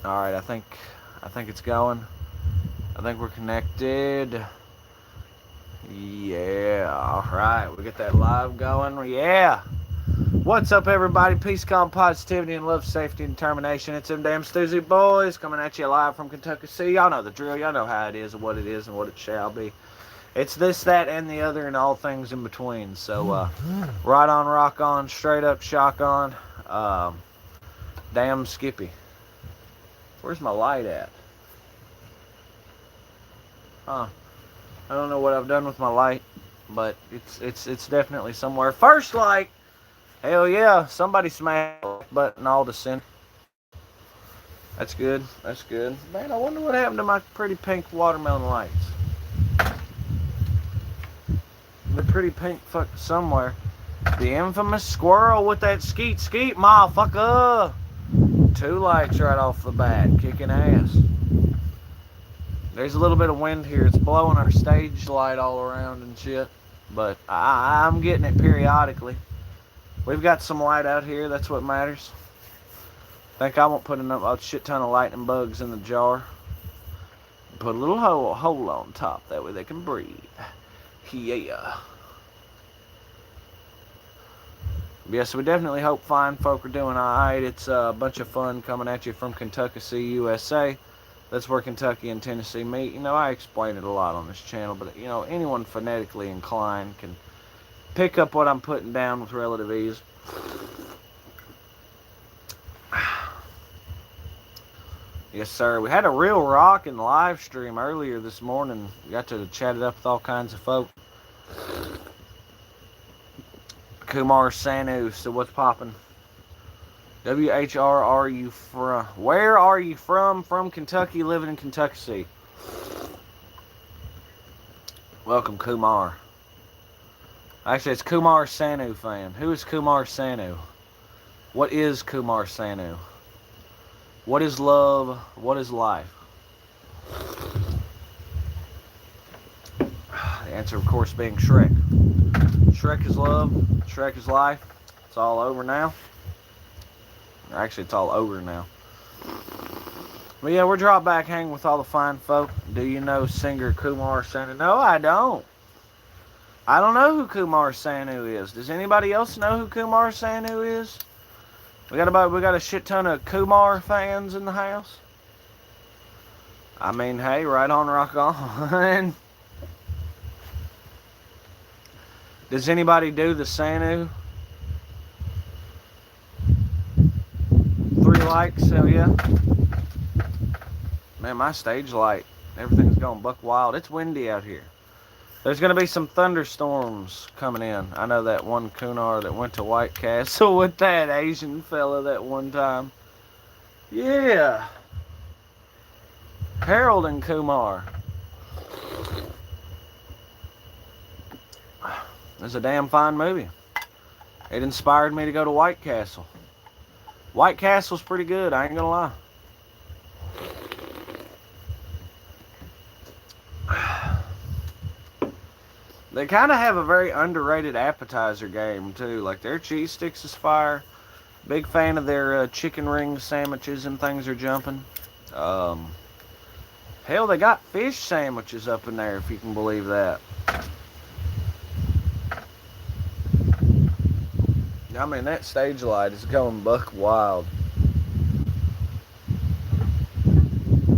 All right, I think it's going. I think we're connected. Yeah, all right, we get that live going. Yeah. What's up, everybody? Peace, calm, positivity, and love, safety, and determination. It's them damn Stoozy boys coming at you live from Kentucky City. Y'all know the drill. Y'all know how it is and what it shall be. It's this, that, and the other, and all things in between. So, right on, rock on, straight up, shock on. Damn Skippy. Where's my light at? Huh. I don't know what I've done with my light, but it's definitely somewhere. First light. Hell yeah. Somebody smashed the button all to sin. That's good. That's good. Man, I wonder what happened to my pretty pink watermelon lights. The pretty pink fuck somewhere. The infamous squirrel with that skeet motherfucker. 2 lights right off the bat, kicking ass. There's a little bit of wind here. It's blowing our stage light all around and shit. But I'm getting it periodically. We've got some light out here. That's what matters. Think I won't put a shit ton of lightning bugs in the jar. Put a little hole on top. That way they can breathe. Yeah. Yes, we definitely hope fine folk are doing alright. It's a bunch of fun coming at you from Kentucky, USA. That's where Kentucky and Tennessee meet. You know, I explain it a lot on this channel, but, you know, anyone phonetically inclined can pick up what I'm putting down with relative ease. Yes, sir. We had a real rockin' live stream earlier this morning. We got to chat it up with all kinds of folk. Kumar Sanu, so what's poppin'? WHR, are you from? Where are you from? From Kentucky, living in Kentucky. Welcome, Kumar. Actually, it's Kumar Sanu fan. Who is Kumar Sanu? What is Kumar Sanu? What is love? What is life? The answer, of course, being Shrek. Shrek is love. Shrek is life. It's all over now. Actually, it's all over now. But yeah, we're dropped back hanging with all the fine folk. Do you know singer Kumar Sanu? No, I don't. I don't know who Kumar Sanu is. Does anybody else know who Kumar Sanu is? We got a shit ton of Kumar fans in the house. I mean, hey, right on, rock on. Does anybody do the Sanu? 3 likes, hell yeah. Man, my stage light, everything's going buck wild. It's windy out here. There's going to be some thunderstorms coming in. I know that one Kunar that went to White Castle with that Asian fella that one time. Yeah. Harold and Kumar. It's a damn fine movie. It inspired me to go to White Castle. White Castle's pretty good, I ain't gonna lie. They kind of have a very underrated appetizer game, too. Like, their cheese sticks is fire. Big fan of their chicken ring sandwiches and things are jumping. Hell, they got fish sandwiches up in there, if you can believe that. I mean, that stage light is going buck wild.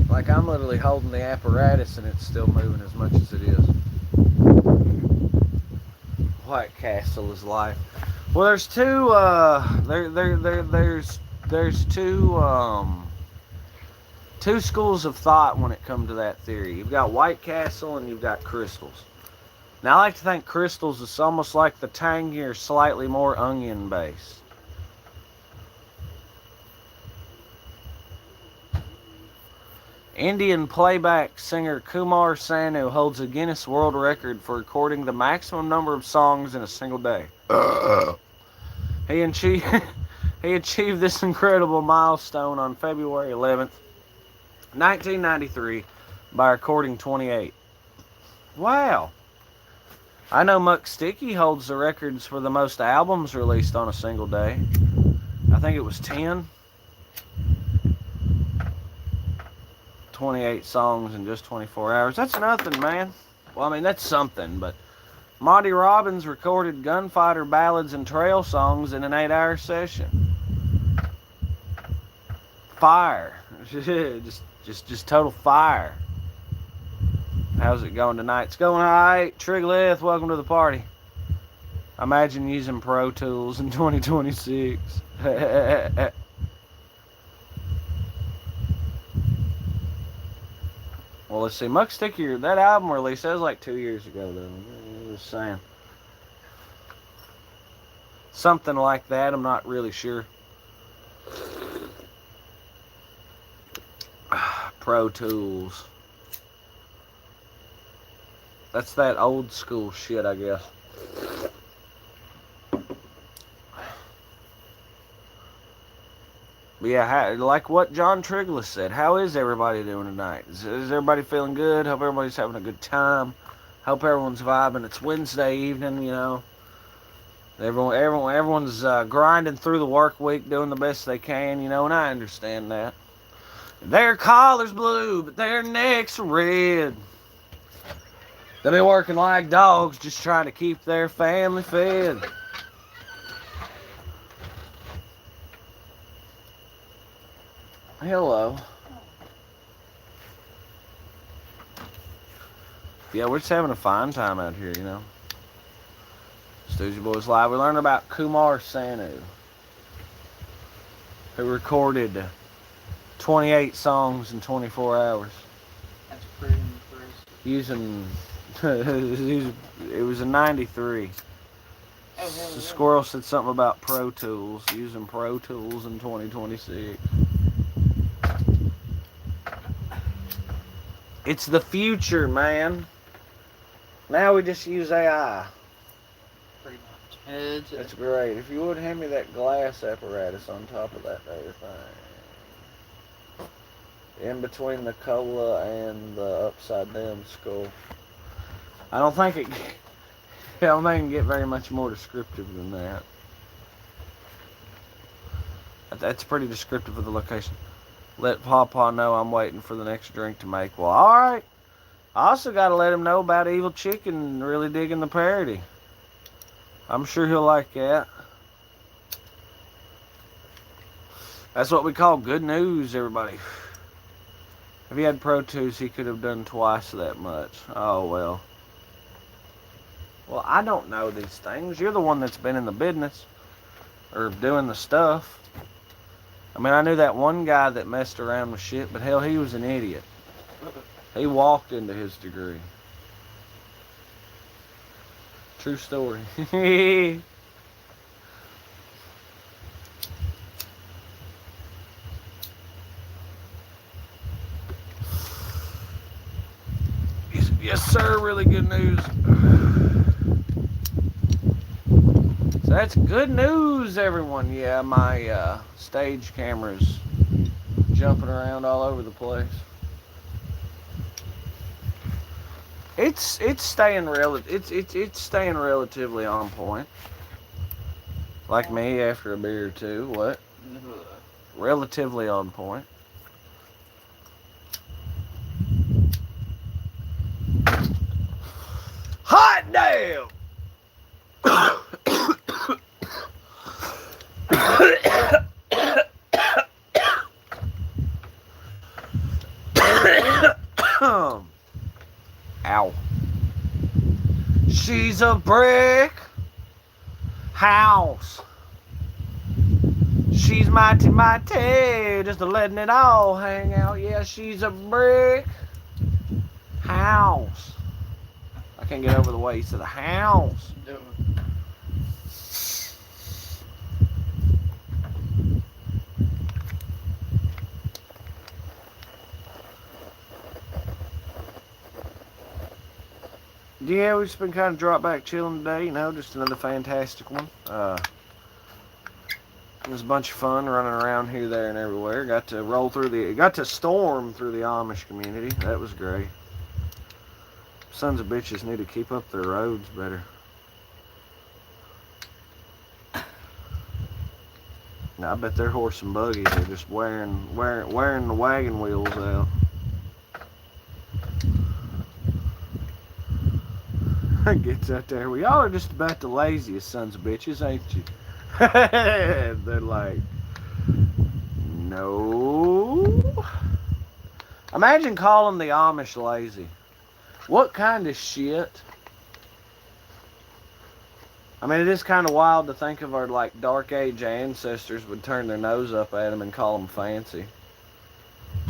Like, I'm literally holding the apparatus and it's still moving as much as it is. White Castle is life. Well, there's two, there's two schools of thought when it comes to that theory. You've got White Castle and you've got Crystals. Now, I like to think Crystals is almost like the tangier, slightly more onion based. Indian playback singer Kumar Sanu holds a Guinness World Record for recording the maximum number of songs in a single day. He achieved this incredible milestone on February 11th, 1993, by recording 28. Wow. I know Muck Sticky holds the records for the most albums released on a single day. I think it was 10. 28 songs in just 24 hours. That's nothing, man. Well, I mean, that's something, but Monty Robbins recorded gunfighter ballads and trail songs in an 8-hour session. Fire. just total fire. How's it going tonight? It's going alright. Trigleth, welcome to the party. I imagine using Pro Tools in 2026. Well, let's see. Muck Sticky, that album release, that was like 2 years ago, though. I'm just saying. Something like that, I'm not really sure. Pro Tools. That's that old school shit, I guess. But yeah, like what John Trigless said, how is everybody doing tonight? Is everybody feeling good? Hope everybody's having a good time. Hope everyone's vibing. It's Wednesday evening, you know. Everyone's grinding through the work week, doing the best they can, you know, and I understand that. Their collar's blue, but their necks are red. They'll be working like dogs, just trying to keep their family fed. Hello. Yeah, we're just having a fine time out here, you know. Stoogie Boys Live. We learned about Kumar Sanu, who recorded 28 songs in 24 hours. That's pretty impressive. Using, it was a 93. Oh, The Squirrel said something about Pro Tools, using Pro Tools in 2026. It's the future, man. Now we just use AI. Pretty much. That's great. If you would hand me that glass apparatus on top of that there thing. In between the cola and the upside down skull. I don't think it can get very much more descriptive than that. That's pretty descriptive of the location. Let Pawpaw know I'm waiting for the next drink to make. Well, alright. I also got to let him know about Evil Chicken really digging the parody. I'm sure he'll like that. That's what we call good news, everybody. If he had Pro Tools, he could have done twice that much. Oh, well. Well, I don't know these things. You're the one that's been in the business. Or doing the stuff. I mean, I knew that one guy that messed around with shit, but hell, he was an idiot. He walked into his degree. True story. Yes, sir. Really good news. So that's good news, everyone. Yeah, my stage camera's jumping around all over the place. It's staying staying relatively on point. Like me after a beer or two. What? Relatively on point. Hot damn! Ow. She's a brick house. She's mighty, just letting it all hang out. Yeah, she's a brick house. I can't get over the way he said the house. Yeah, we've just been kind of drop back chilling today, you know, just another fantastic one. It was a bunch of fun running around here, there, and everywhere. Got to storm through the Amish community. That was great. Sons of bitches need to keep up their roads better. Now, I bet their horse and buggies are just wearing the wagon wheels out. Gets out there. Well, y'all are just about the laziest sons of bitches, ain't you? They're like, no. Imagine calling the Amish lazy. What kind of shit? I mean, it is kind of wild to think of our like dark age ancestors would turn their nose up at them and call them fancy.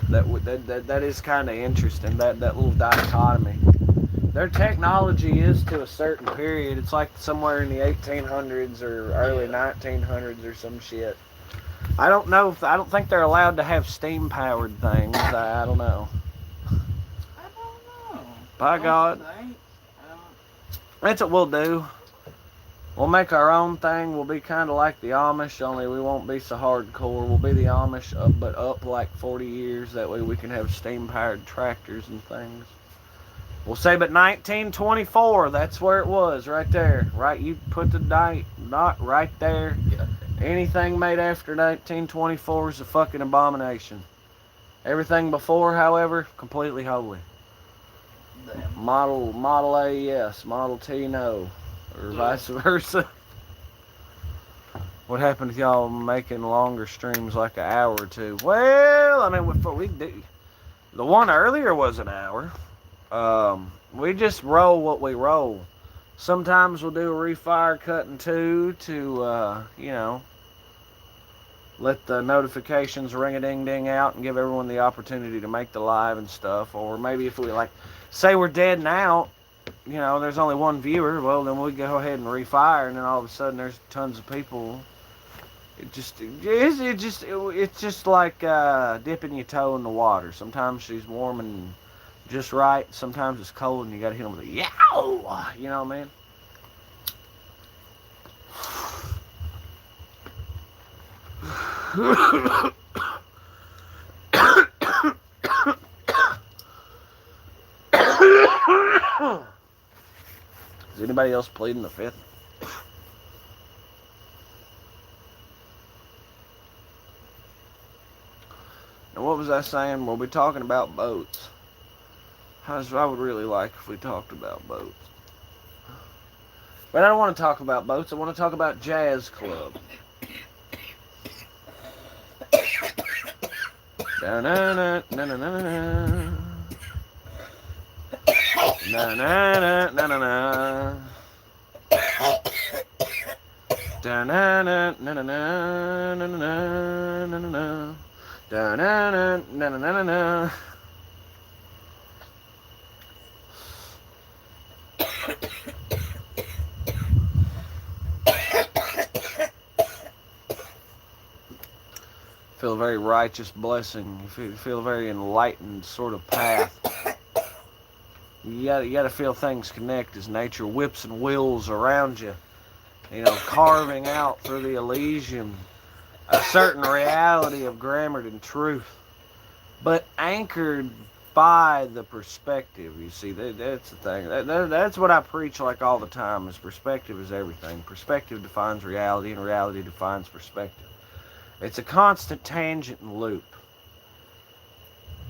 That is kind of interesting. That little dichotomy. Their technology is to a certain period. It's like somewhere in the 1800s or early 1900s or some shit. I don't know if I don't think they're allowed to have steam powered things. I don't know. I don't know. By God, that's what we'll do. We'll make our own thing. We'll be kind of like the Amish, only we won't be so hardcore. We'll be the Amish, but up like 40 years. That way we can have steam-powered tractors and things. We'll say, but 1924, that's where it was, right there. Right, you put the date, not right there. Yeah. Anything made after 1924 is a fucking abomination. Everything before, however, completely holy. Damn. Model A, yes. Model T, no. Or vice versa. What happened to y'all making longer streams like an hour or two? Well, I mean, we do. The one earlier was an hour. We just roll what we roll. Sometimes we'll do a refire cut in two to, let the notifications ring-a-ding-ding out and give everyone the opportunity to make the live and stuff. Or maybe if we, say we're dead and out, there's only one viewer, well, then we go ahead and refire, and then all of a sudden there's tons of people. It's just like dipping your toe in the water. Sometimes she's warm and just right. Sometimes it's cold and you gotta hit them with a yow. You know what I mean? Is anybody else pleading the fifth? Now, what was I saying? We'll be talking about boats. I would really like if we talked about boats. But I don't want to talk about boats. I want to talk about jazz club. Da-na-na-na-na-na-na. Na-na-na-na-na-na. Da-na-na-na-na-na-na-na-na. Da-na-na-na-na-na-na. Feel a very righteous blessing. You feel a very enlightened sort of path. You gotta feel things connect as nature whips and wills around you. Carving out through the Elysium a certain reality of grammar and truth, but anchored by the perspective. You see, that's the thing. That's what I preach all the time. Is perspective is everything. Perspective defines reality, and reality defines perspective. It's a constant tangent and loop.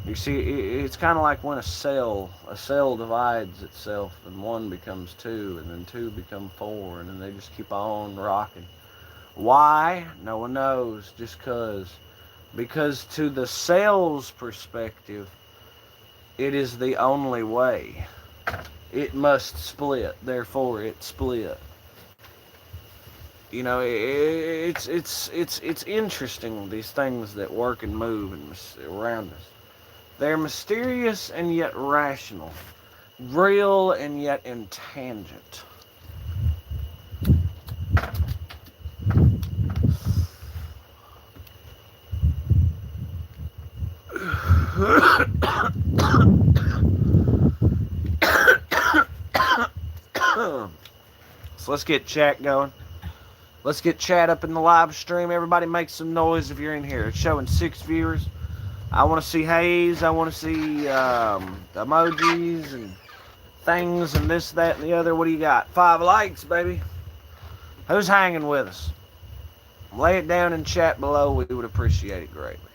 You see, it's kind of like when a cell divides itself, and one becomes two, and then two become four, and then they just keep on rocking. Why? No one knows. Just cause. Because to the cell's perspective, it is the only way. It must split, therefore it split. It's interesting, these things that work and move around us. They're mysterious and yet rational, real and yet intangent. So let's get chat going. Let's get chat up in the live stream. Everybody make some noise if you're in here. It's showing 6 viewers. I want to see haze. I want to see emojis and things and this, that, and the other. What do you got? 5 likes, baby. Who's hanging with us? Lay it down in chat below. We would appreciate it greatly.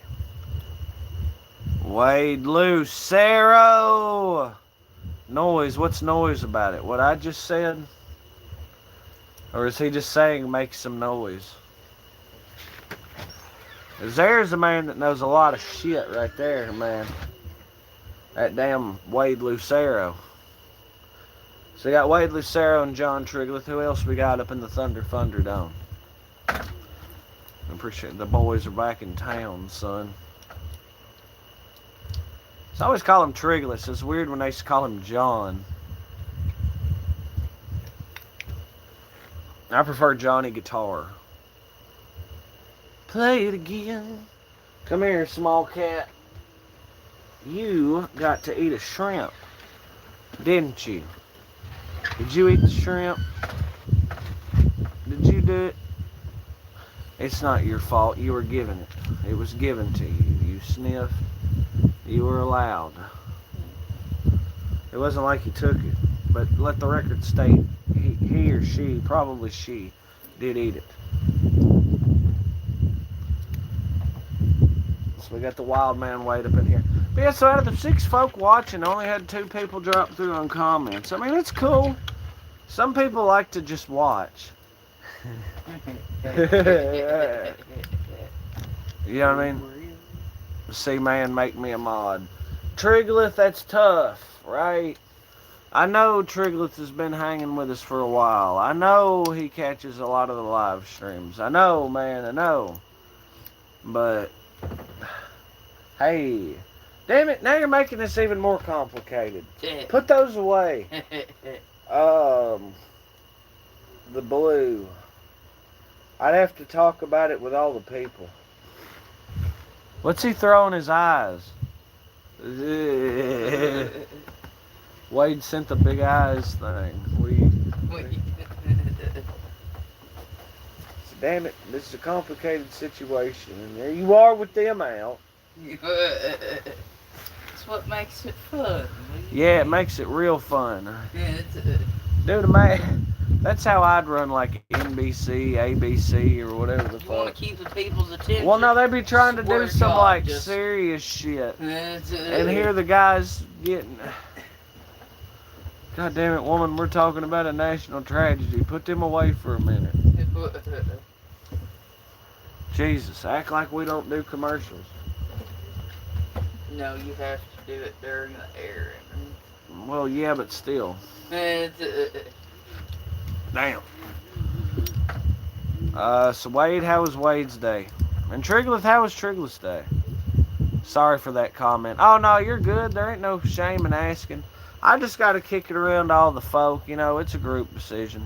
Wade Lucero. Noise? What's noise about it? What I just said? Or is he just saying make some noise? 'Cause there's a man that knows a lot of shit right there, man. That damn Wade Lucero. So we got Wade Lucero and John Trigleth. Who else we got up in the Thunderdome? I appreciate it. The boys are back in town, son. I always call him Trigleth. It's weird when they used to call him John. I prefer Johnny Guitar. Play it again. Come here, small cat. You got to eat a shrimp, didn't you? Did you eat the shrimp? Did you do it? It's not your fault. You were given it. It was given to you. You sniffed. You were allowed. It wasn't like you took it. But let the record state, he or she, probably she, did eat it. So we got the wild man Wade up in here. But yeah, so out of the 6 folk watching, I only had 2 people drop through on comments. I mean, it's cool. Some people like to just watch. You know what I mean? See, man, make me a mod. Trigleth, that's tough, right? I know Trigleth has been hanging with us for a while. I know he catches a lot of the live streams. I know, man, I know. But, hey, damn it, now you're making this even more complicated. Put those away. The blue. I'd have to talk about it with all the people. What's he throwing his eyes? Wade sent the big eyes thing. Damn it, this is a complicated situation. And there you are with them out. That's what makes it fun. Yeah, it makes it real fun. Dude, man, that's how I'd run like NBC, ABC, or whatever the fuck. You want to keep the people's attention. Well, no, they be trying to Swear do to some God, like just- serious shit. And here the guys getting... God damn it, woman, we're talking about a national tragedy. Put them away for a minute. Jesus, act like we don't do commercials. No, you have to do it during the air. Well, yeah, but still. Damn. So Wade, how was Wade's day? And Trigleth, how was Trigleth's day? Sorry for that comment. Oh, no, you're good. There ain't no shame in asking. I just got to kick it around to all the folk. You know, it's a group decision.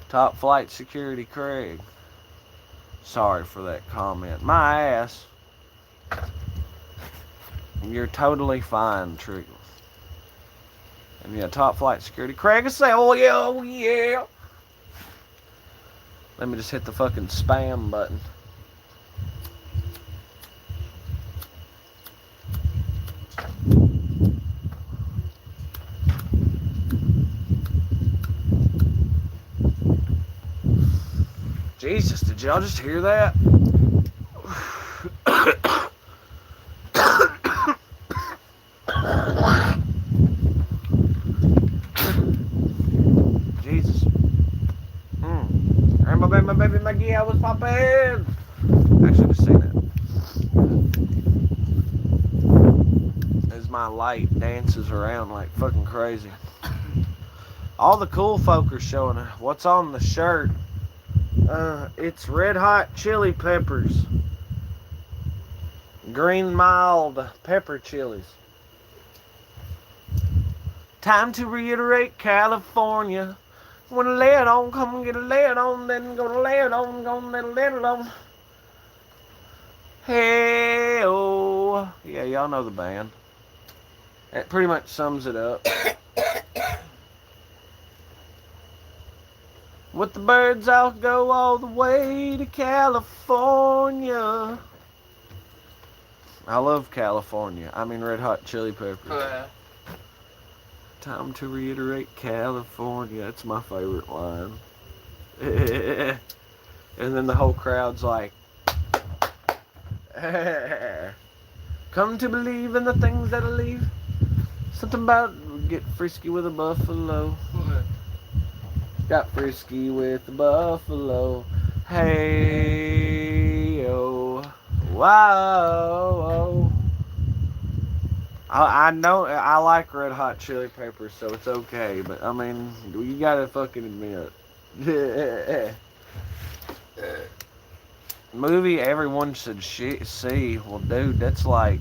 Top Flight Security Craig. Sorry for that comment. My ass. You're totally fine, Trigleth. And yeah, Top Flight Security Craig is saying, oh yeah, oh yeah. Let me just hit the fucking spam button. Jesus, did y'all just hear that? Jesus. Hey, my baby Maggie, I was popping. Actually, just seen it. As my light dances around like fucking crazy. All the cool folk are showing her. What's on the shirt? It's red hot chili peppers. Green mild pepper chilies. Time to reiterate California. Wanna lay it on, come and get a lay it on, then gonna lay it on, gonna lay it on. Hey oh. Yeah, y'all know the band. That pretty much sums it up. With the birds, I'll go all the way to California. I love California. I mean red hot chili peppers. Time to reiterate California. That's my favorite line. And then the whole crowd's like, come to believe in the things that'll leave. Something about get frisky with a buffalo. Got frisky with the buffalo. Hey, oh, wow. I know I like Red Hot Chili Peppers, so it's okay. But I mean, you gotta fucking admit. Movie everyone should see. Well, dude, that's like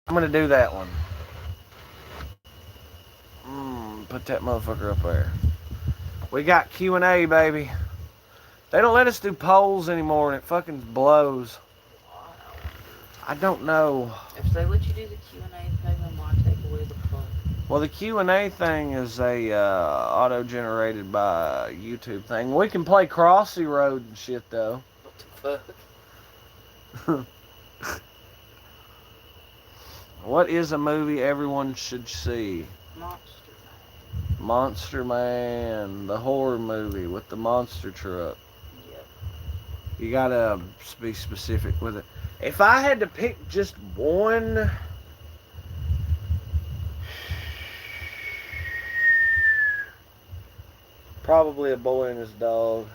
I'm gonna do that one. Put that motherfucker up there. We got Q&A, baby. They don't let us do polls anymore, and it fucking blows. I don't know. If they let you do the Q&A thing, they might take away the poll. Well, the Q&A thing is a auto-generated by YouTube thing. We can play Crossy Road and shit, though. What the fuck? What is a movie everyone should see? Monster Man. Monster Man, the horror movie with the monster truck. Yep. You gotta be specific with it. If I had to pick just one, probably A Boy and His Dog.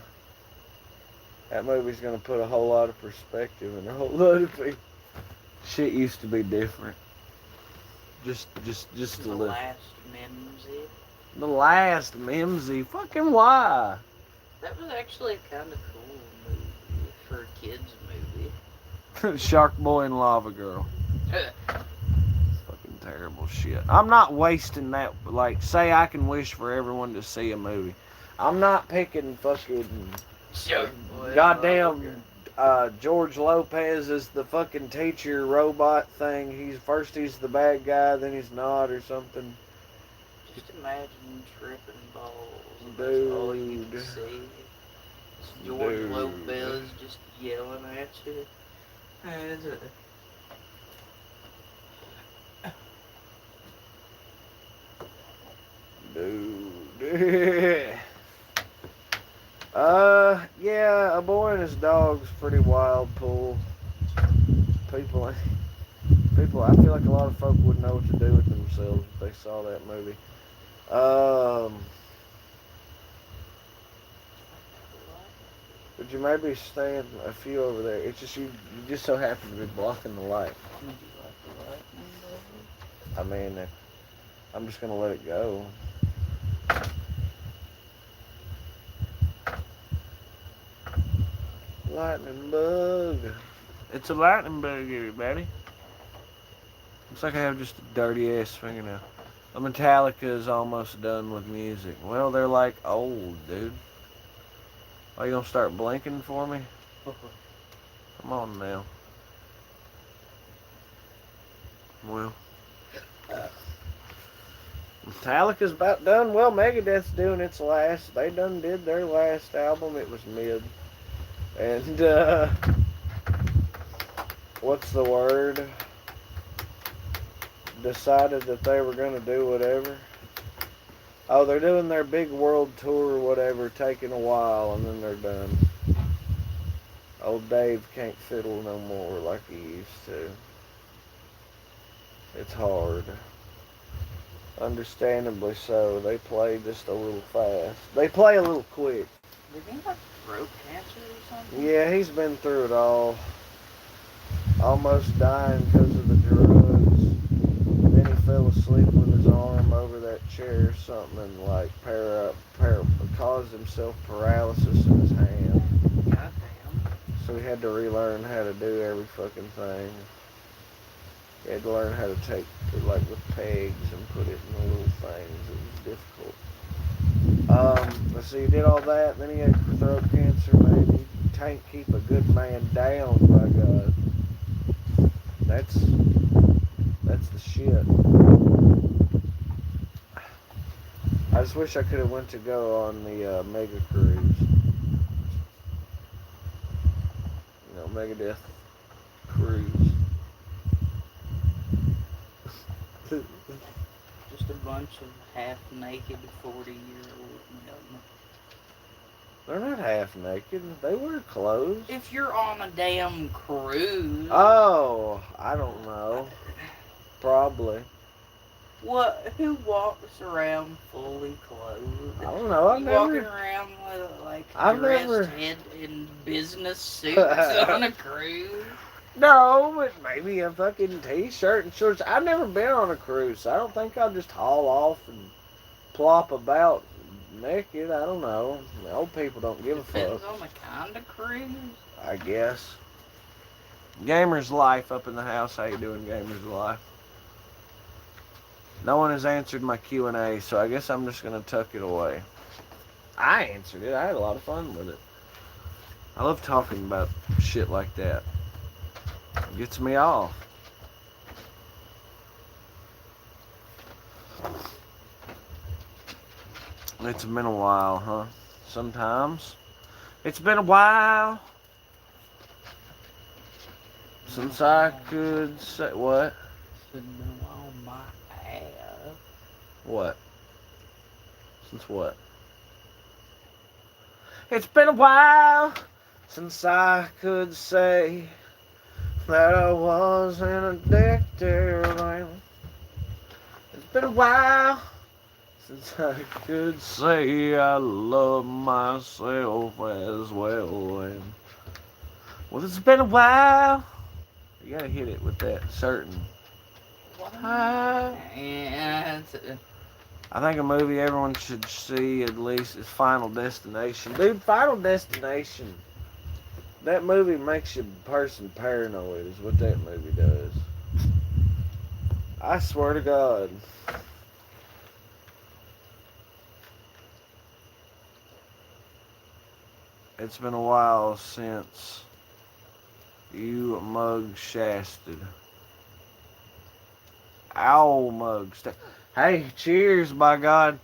That movie's gonna put a whole lot of perspective in a whole lot of people. Shit used to be different. Just The a little. last Mimsy. The last Mimsy. Fucking why? That was actually a kind of cool movie for a kids movie. Shark Boy and Lava Girl. Fucking terrible shit. I'm not wasting that. Like, say I can wish for everyone to see a movie. I'm not picking fucking Shark Boy. goddamn George Lopez is the fucking teacher robot thing. He's the bad guy, then he's not or something. Just imagine tripping balls. Dude. That's all you can see. It's George Lopez just yelling at you. Dude. Yeah, A Boy and His Dog's pretty wild pool. People, I feel like a lot of folk wouldn't know what to do with themselves if they saw that movie. Would you maybe stand a few over there? It's just you just so happen to be blocking the light. I mean, I'm just gonna let it go. Lightning bug. It's a lightning bug, everybody. Looks like I have just a dirty ass fingernail. The Metallica is almost done with music. Well, they're like old, dude. Are you gonna start blinking for me? Come on now. Well, Metallica's about done. Well, Megadeth's doing its last. They done did their last album. It was mid. And, what's the word? Decided that they were going to do whatever. Oh, they're doing their big world tour or whatever, taking a while, and then they're done. Old Dave can't fiddle no more like he used to. It's hard. Understandably so. They play just a little fast. They play a little quick. Did he have throat cancer or something? Yeah, he's been through it all. Almost dying because of the drugs. Then he fell asleep with his arm over that chair or something and like caused himself paralysis in his hand. Goddamn. So he had to relearn how to do every fucking thing. He had to learn how to take like with pegs and put it in the little things. It was difficult. Let's see, he did all that, then he had throat cancer, maybe. Can't keep a good man down, by God. That's the shit. I just wish I could have went to go on the Mega Cruise. You know, Megadeth Cruise. Just a bunch of half-naked 40-year-old men. They're not half naked. They wear clothes. If you're on a damn cruise. Oh, I don't know. Probably. What? Who walks around fully clothed? I don't know. You walking around with like I've dressed never- head in business suits on a cruise? No, but maybe a fucking t-shirt and shorts. I've never been on a cruise, so I don't think I'll just haul off and plop about naked. I don't know. The old people don't give a Depends fuck. on the kind of cruise. I guess. Gamer's Life up in the house. How you doing, Gamer's Life? No one has answered my Q&A, so I guess I'm just going to tuck it away. I answered it. I had a lot of fun with it. I love talking about shit like that. It gets me off. It's been a while, huh? Sometimes. It's been a while since I could say... What? Sitting on my ass. What? Since what? It's been a while since I could say that I wasn't addicted. It's been a while since I could say I love myself as well. And, well, it's been a while. You gotta hit it with that certain. And I think a movie everyone should see at least is Final Destination. Dude, Final Destination. That movie makes you a person paranoid is what that movie does. I swear to God. It's been a while since you mug shasted. Owl mug. Hey, cheers, by God.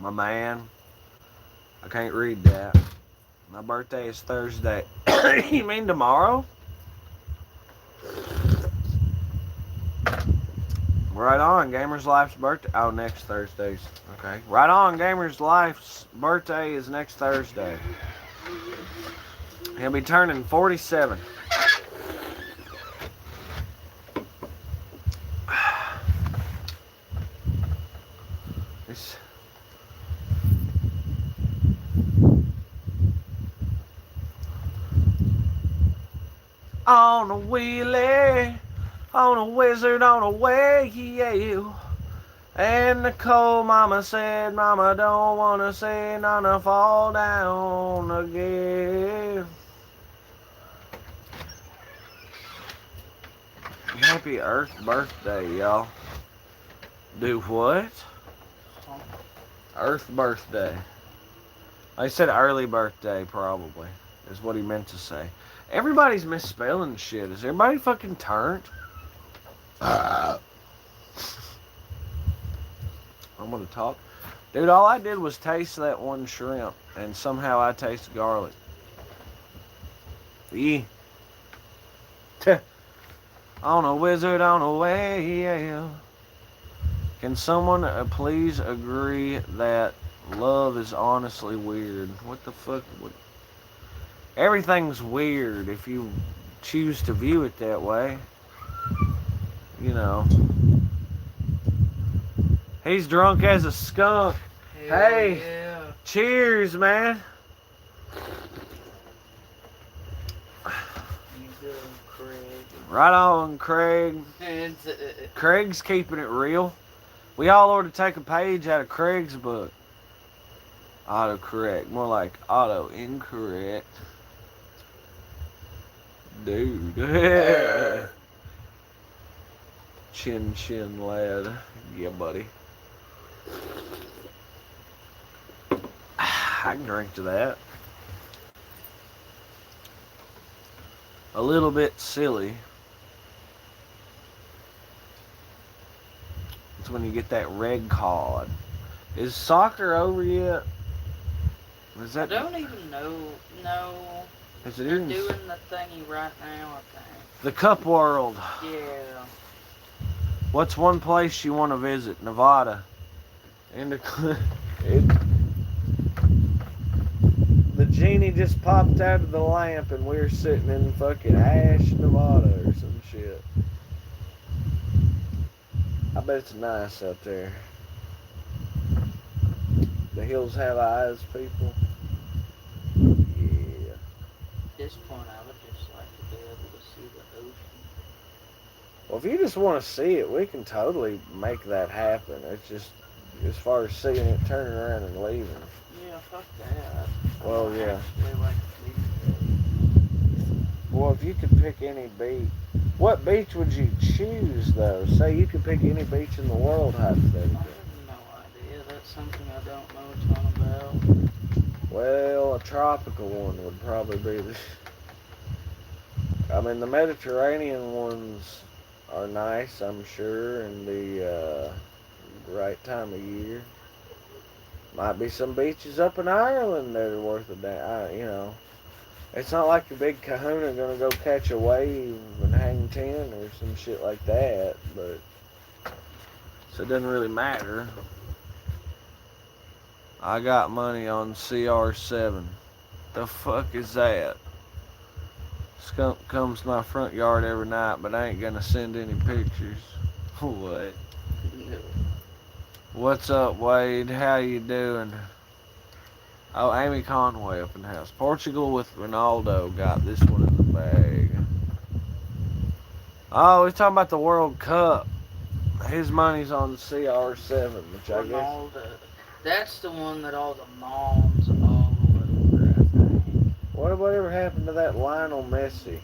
My man. I can't read that. My birthday is Thursday. You mean tomorrow? Right on, Gamer's Life's birthday. Oh, next Thursday's. Okay. Right on, Gamer's Life's birthday is next Thursday. He'll be turning 47. It's... On a wheelie, on a wizard, on a way, yeah. And Nicole mama said, Mama don't wanna see Nana fall down again. Happy Earth birthday, y'all. Do what? Earth birthday. I said early birthday, probably, is what he meant to say. Everybody's misspelling shit. Is everybody fucking turned? I'm gonna talk. Dude, all I did was taste that one shrimp, and somehow I taste garlic. Yeah. On a wizard, on a way, yeah. Can someone please agree that love is honestly weird? What the fuck? Everything's weird if you choose to view it that way. You know. He's drunk as a skunk. hell Hey, yeah. cheers, man. You go, Craig. Right on, Craig. Craig's keeping it real. We all ought to take a page out of Craig's book. Auto-correct. More like auto-incorrect. Dude. Chin lad. Yeah, buddy. I can drink to that. A little bit silly. It's when you get that red card. Is soccer over yet? Is I that? don't even know. No. Is it They're even doing the thingy right now, I think. the Cup World? Yeah. What's one place you want to visit? Nevada. And the genie just popped out of the lamp and we're sitting in fucking Ash, Nevada or some shit. I bet it's nice out there. The hills have eyes, people. Yeah. At this point, I would just like to be able to see the ocean. Well, if you just want to see it, we can totally make that happen. It's just, as far as seeing it, turning around and leaving. Yeah, fuck that. Well, yeah. Actually, like to see Well, if you could pick any beach, what beach would you choose, though? Say you could pick any beach in the world, I hypothetically. have no idea. That's something I don't know a ton about. Well, a tropical one would probably be the. I mean, the Mediterranean ones are nice, I'm sure, in the right time of year. Might be some beaches up in Ireland that are worth a damn. You know, it's not like a big kahuna gonna go catch a wave and hang 10 or some shit like that, but. So it doesn't really matter. I got money on CR7. The fuck is that? Skunk comes to my front yard every night, but I ain't gonna send any pictures. What? No. What's up, Wade? How you doing? Oh, Amy Conway up in the house. Portugal with Ronaldo got this one in the bag. Oh, we're talking about the World Cup. His money's on the CR7, which I guess. Ronaldo. That's the one that all the moms all over, I think. Whatever happened to that Lionel Messi?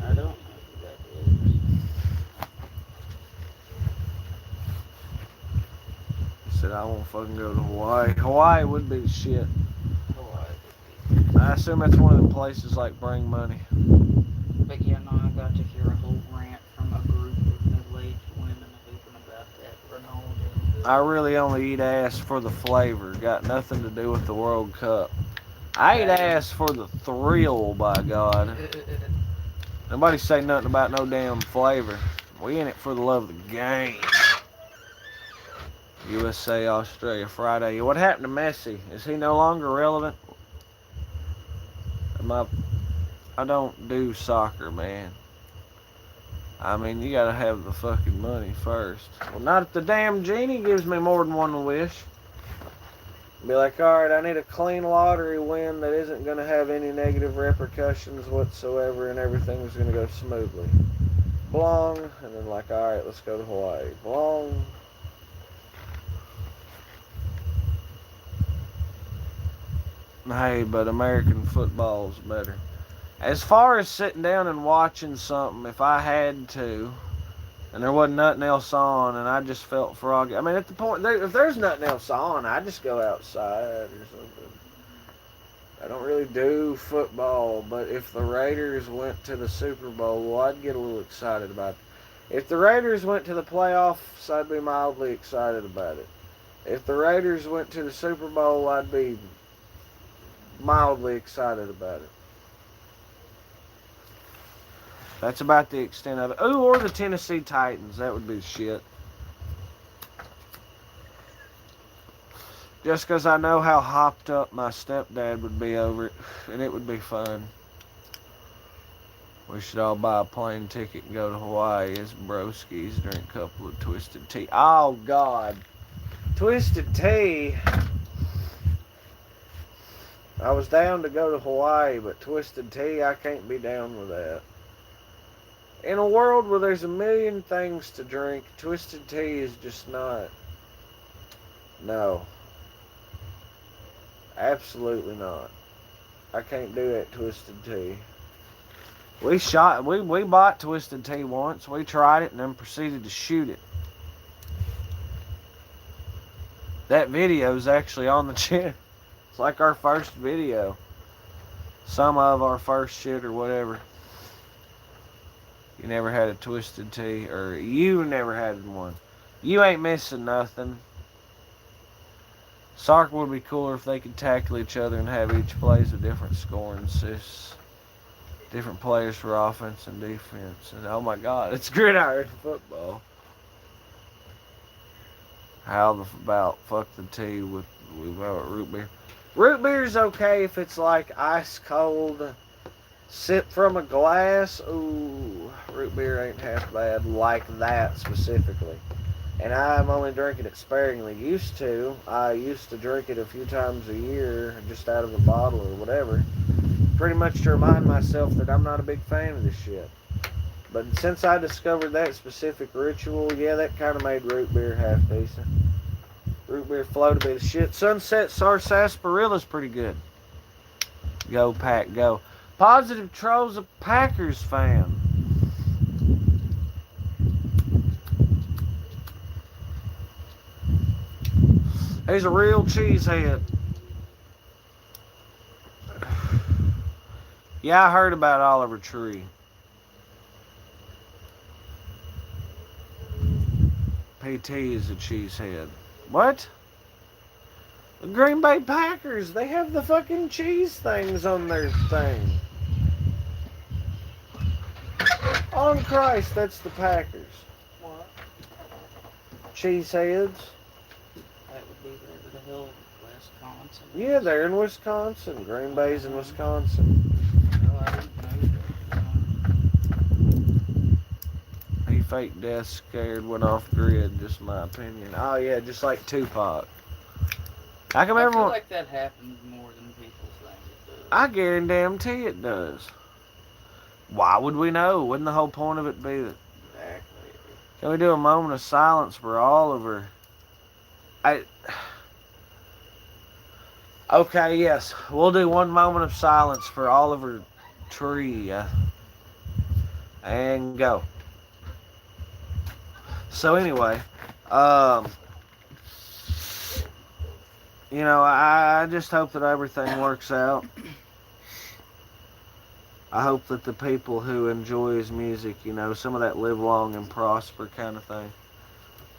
I don't know who that is. He said, I won't fucking go to Hawaii. Hawaii would be the shit. Hawaii would be. I assume that's one of the places like bring money. But yeah, no, I got to hear a whole rant from a group of middle-aged women hooping about that Ronaldo. I really only eat ass for the flavor. Got nothing to do with the World Cup. I eat ass for the thrill, by God. Nobody say nothing about no damn flavor. We in it for the love of the game. USA, Australia, Friday. What happened to Messi? Is he no longer relevant? I don't do soccer, man. I mean, you gotta have the fucking money first. Well, not if the damn genie gives me more than one wish. Be like, alright, I need a clean lottery win that isn't gonna have any negative repercussions whatsoever and everything's gonna go smoothly. Blong, and then like, alright, let's go to Hawaii. Blong. Hey, but American football's better. As far as sitting down and watching something, if I had to, and there wasn't nothing else on, and I just felt froggy. I mean, at the point, if there's nothing else on, I just go outside or something. I don't really do football, but if the Raiders went to the Super Bowl, well, I'd get a little excited about it. If the Raiders went to the playoffs, I'd be mildly excited about it. If the Raiders went to the Super Bowl, I'd be mildly excited about it. That's about the extent of it. Ooh, or the Tennessee Titans. That would be shit. Just because I know how hopped up my stepdad would be over it, and it would be fun. We should all buy a plane ticket and go to Hawaii as broskies, drink a couple of Twisted Tea. Oh, God. Twisted Tea. I was down to go to Hawaii, but Twisted Tea, I can't be down with that. In a world where there's a million things to drink, Twisted Tea is just not. No. Absolutely not. I can't do that Twisted Tea. We bought Twisted Tea once. We tried it and then proceeded to shoot it. That video is actually on the channel. It's like our first video. Some of our first shit or whatever. You never had a Twisted Tea, or you never had one. You ain't missing nothing. Soccer would be cooler if they could tackle each other and have each plays a different scoring assists. Different players for offense and defense. And oh my God, it's gridiron football. How about fuck the tea with root beer? Root beer's okay if it's like ice cold, sip from a glass. Ooh, root beer ain't half bad like that specifically. And I'm only drinking it sparingly. I used to drink it a few times a year, just out of a bottle or whatever. Pretty much to remind myself that I'm not a big fan of this shit. But since I discovered that specific ritual, yeah, that kind of made root beer half decent. Root beer floated me the shit. Sunset Sarsarilla's pretty good. Go Pack, go. Positive Trolls a Packers fan. He's a real cheesehead. Yeah, I heard about Oliver Tree. PT is a cheesehead. What? The Green Bay Packers, they have the fucking cheese things on their thing. On Christ, that's the Packers. What? Cheeseheads. That would be over the hill, Wisconsin. Yeah, they're in Wisconsin. Green Bay's in Wisconsin. No, I didn't know that. He fake death scared, went off grid, just my opinion. Oh yeah, just like Tupac. How come I feel everyone... like that happens more than people think it does. I guarantee it does. Why would we know? Wouldn't the whole point of it be that... Exactly. Can we do a moment of silence for Oliver? Okay, yes. We'll do one moment of silence for Oliver Tree. And go. So anyway, I just hope that everything works out. I hope that the people who enjoy his music, some of that live long and prosper kind of thing.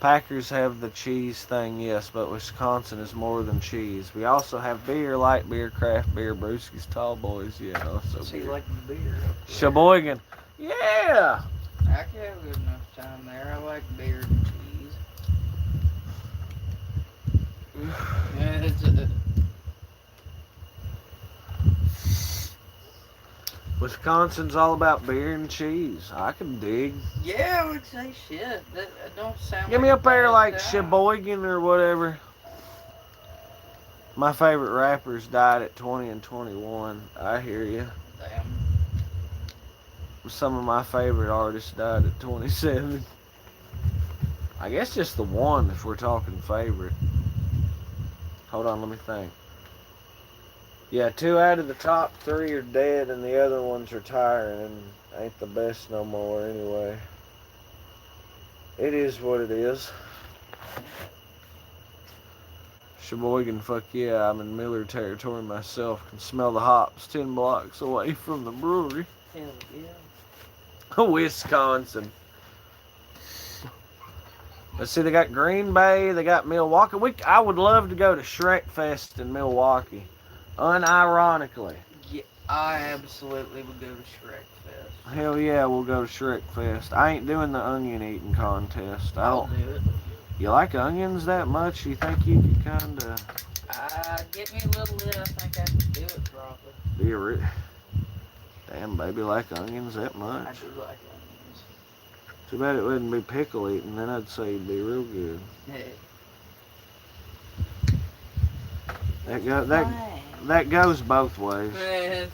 Packers have the cheese thing, yes, but Wisconsin is more than cheese. We also have beer, light beer, craft beer, brewskis, tall boys, so So you beer. like the beer? Sheboygan. Yeah! I can have a good enough time there. I like beer and cheese. Yeah, Wisconsin's all about beer and cheese. I can dig. yeah, I would say shit. That don't sound Give like me a up there bad like time. Sheboygan or whatever. My favorite rappers died at 20 and 21. I hear you. Damn. Some of my favorite artists died at 27. I guess just the one if we're talking favorite. Hold on, let me think. Yeah, 2 out of the top 3 are dead and the other one's retiring and ain't the best no more anyway. It is what it is. Sheboygan, fuck yeah, I'm in Miller territory myself. Can smell the hops 10 blocks away from the brewery. Hell yeah. Wisconsin. Let's see, they got Green Bay, they got Milwaukee. I would love to go to Shrek Fest in Milwaukee. Unironically. Yeah, I absolutely would go to Shrek Fest. Hell yeah, we'll go to Shrek Fest. I ain't doing the onion eating contest. I'll do it. You like onions that much? You think you could kinda... Get me a little bit, I think I could do it probably. Be a Damn, baby, like onions that much? I do like onions. Too bad it wouldn't be pickle eating, then I'd say it'd be real good. Hey. That goes both ways. I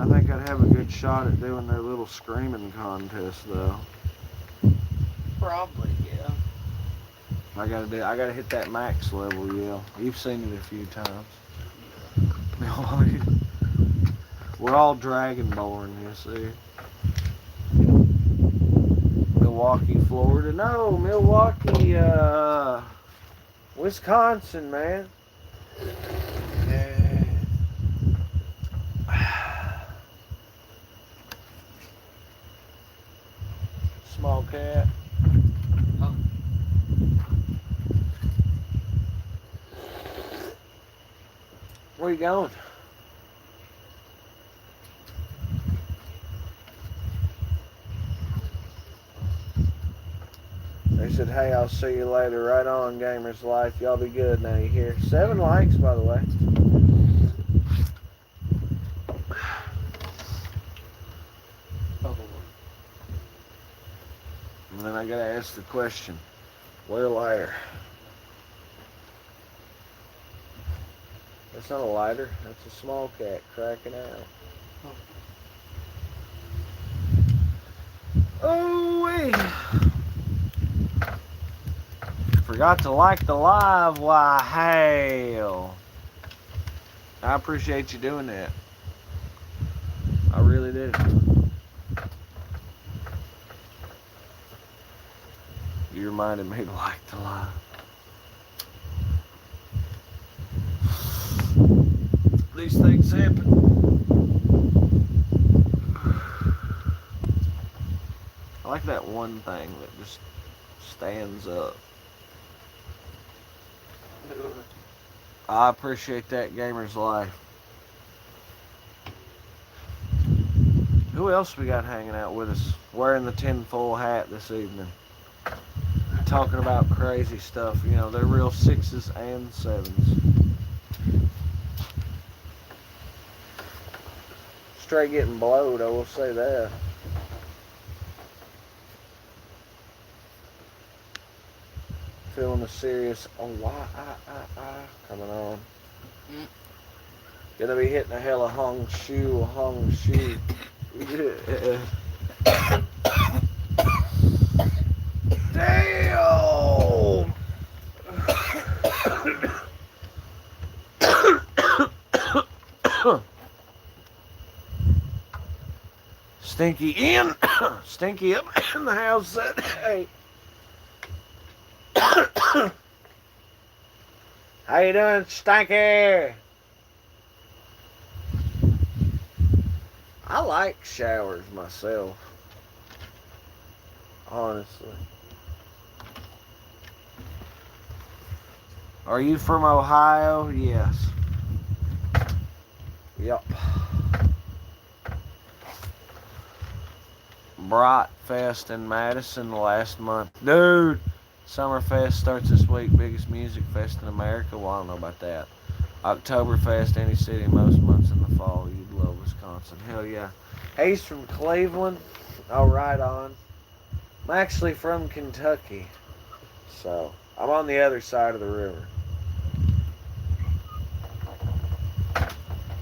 think I'd have a good shot at doing their little screaming contest though. Probably, yeah. I gotta hit that max level, yeah. You've seen it a few times. We're all dragonborn, you see. Milwaukee, Florida. No, Milwaukee, Wisconsin, man. Small cat. Oh. Where you going? He said, hey, I'll see you later. Right on, Gamer's Life. Y'all be good now. You hear? 7 likes, by the way. Oh. And then I gotta ask the question, where lighter? That's not a lighter. That's a small cat cracking out. Oh, wait. Forgot to like the live. Why, hell. I appreciate you doing that. I really do. You reminded me to like the live. These things happen. I like that one thing that just stands up. I appreciate that, Gamer's Life. Who else we got hanging out with us wearing the tinfoil hat this evening? Talking about crazy stuff. You know, they're real 6s and 7s. Straight getting blowed, I will say that. Feeling a serious coming on. Gonna be hitting a hella hung shoe. Yeah. Damn! Stinky in, Stinky up in the house. Said, hey. How you doing, Stinky? I like showers myself. Honestly. Are you from Ohio? Yes. Yup. Bright Fest in Madison last month. Dude! Summerfest starts this week. Biggest music fest in America. Well, I don't know about that. Oktoberfest, any city, most months in the fall. You'd love Wisconsin. Hell yeah. He's from Cleveland. Oh, right on. I'm actually from Kentucky. So, I'm on the other side of the river.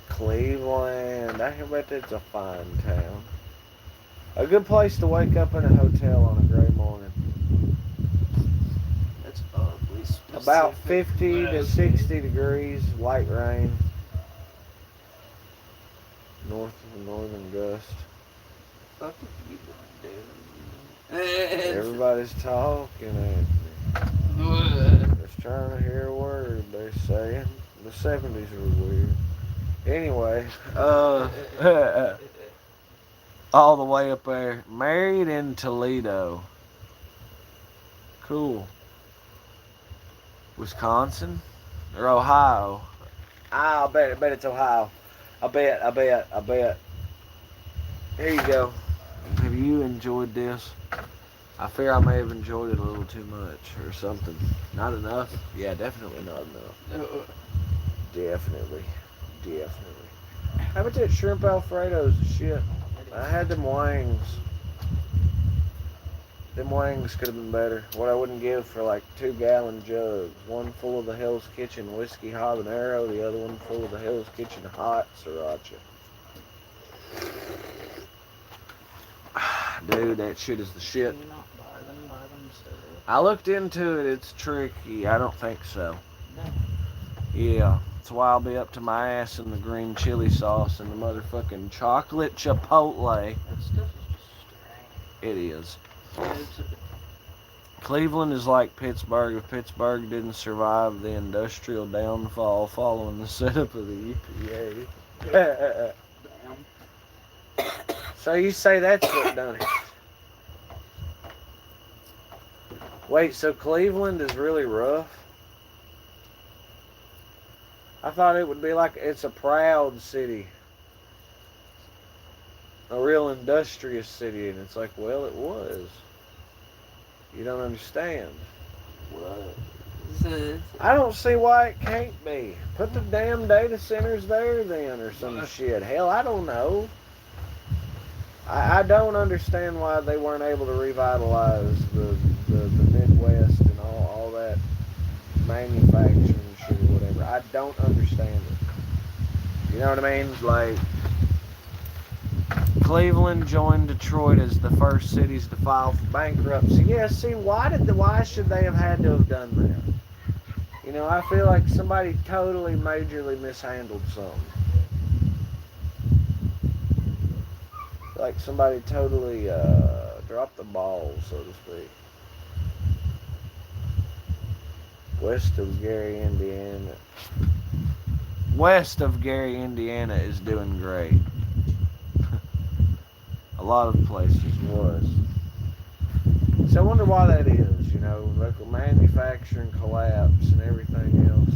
Cleveland. I bet it's a fine town. A good place to wake up in a hotel on a gray morning. That's oddly specific. About 50 to 60 degrees, light rain. North of the northern gust. Fuck if you doing, dude. Everybody's talking at me. Just trying to hear a word they're saying. The 70s were weird. Anyway, all the way up there. Married in Toledo. Cool. Wisconsin? Or Ohio? I bet it's Ohio. I bet. Here you go. Have you enjoyed this? I fear I may have enjoyed it a little too much or something. Not enough? Yeah, definitely not enough. Definitely. How about that shrimp Alfredo's shit? I had them wings. Them wings could have been better. What I wouldn't give for like 2-gallon jugs. One full of the Hell's Kitchen whiskey habanero, the other one full of the Hell's Kitchen hot sriracha. Dude, that shit is the shit. Can you not buy them by themselves? I looked into it. It's tricky. I don't think so. No. Yeah. That's why I'll be up to my ass in the green chili sauce and the motherfucking chocolate chipotle. That stuff is just strange. It is. It's Cleveland is like Pittsburgh. If Pittsburgh didn't survive the industrial downfall following the setup of the EPA. damn. So you say that's what done it. Wait, so Cleveland is really rough? I thought it would be like it's a proud city. A real industrious city, and it's like, well, it was. You don't understand. What? I don't see why it can't be. Put the damn data centers there then or some shit. Hell, I don't know. I don't understand why they weren't able to revitalize the Midwest and all that manufacturing shit or whatever. I don't understand it. You know what I mean? Like, Cleveland joined Detroit as the first cities to file for bankruptcy. Yeah, see, why should they have had to have done that? You know, I feel like somebody totally majorly mishandled something. Like somebody totally dropped the ball, so to speak. West of Gary, Indiana. West of Gary, Indiana is doing great. A lot of places was. So I wonder why that is, you know, local manufacturing collapse and everything else.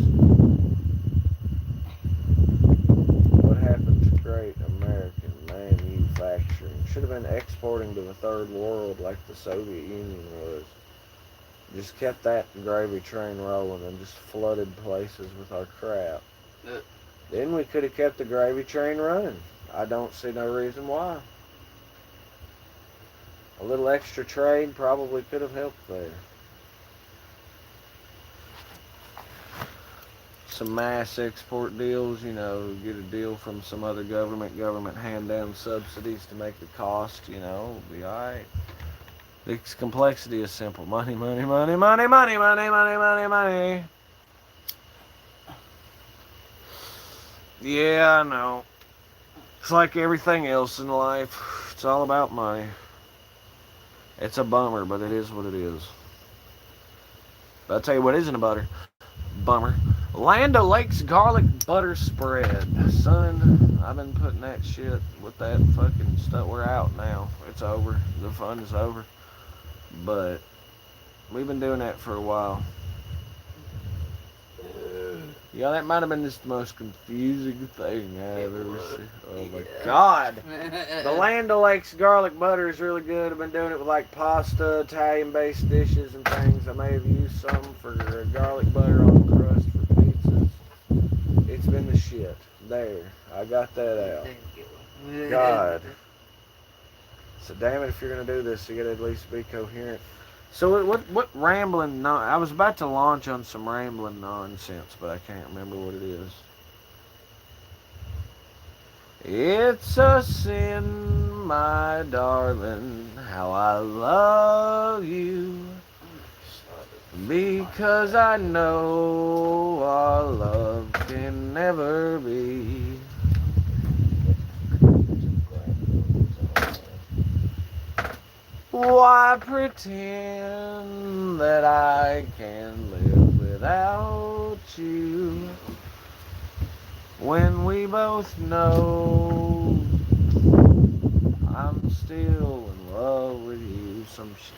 What happened to great American manufacturing? Should have been exporting to the third world like the Soviet Union was. Just kept that gravy train rolling and just flooded places with our crap. Then we could have kept the gravy train running. I don't see no reason why. A little extra trade probably could have helped there. Some mass export deals, you know, get a deal from some other government hand down subsidies to make the cost, you know, be alright. The complexity is simple. Money, money, money, money, money, money, money, money, money. Yeah, I know. It's like everything else in life. It's all about money. It's a bummer, but it is what it is. But I'll tell you what isn't a bummer. Land O'Lakes garlic butter spread. Son, I've been putting that shit with that fucking stuff. We're out now. It's over. The fun is over. But we've been doing that for a while. Yeah, that might have been just the most confusing thing I've ever seen. Oh my god. The Land O'Lakes garlic butter is really good. I've been doing it with like pasta, Italian-based dishes and things. I may have used some for garlic butter on crust for pizzas. It's been the shit. There. I got that out. God. So damn it, if you're going to do this, you got to at least be coherent. So what rambling? I was about to launch on some rambling nonsense, but I can't remember what it is. It's a sin, my darling, how I love you, because I know our love can never be. Why pretend that I can live without you when we both know I'm still in love with you? Some shit.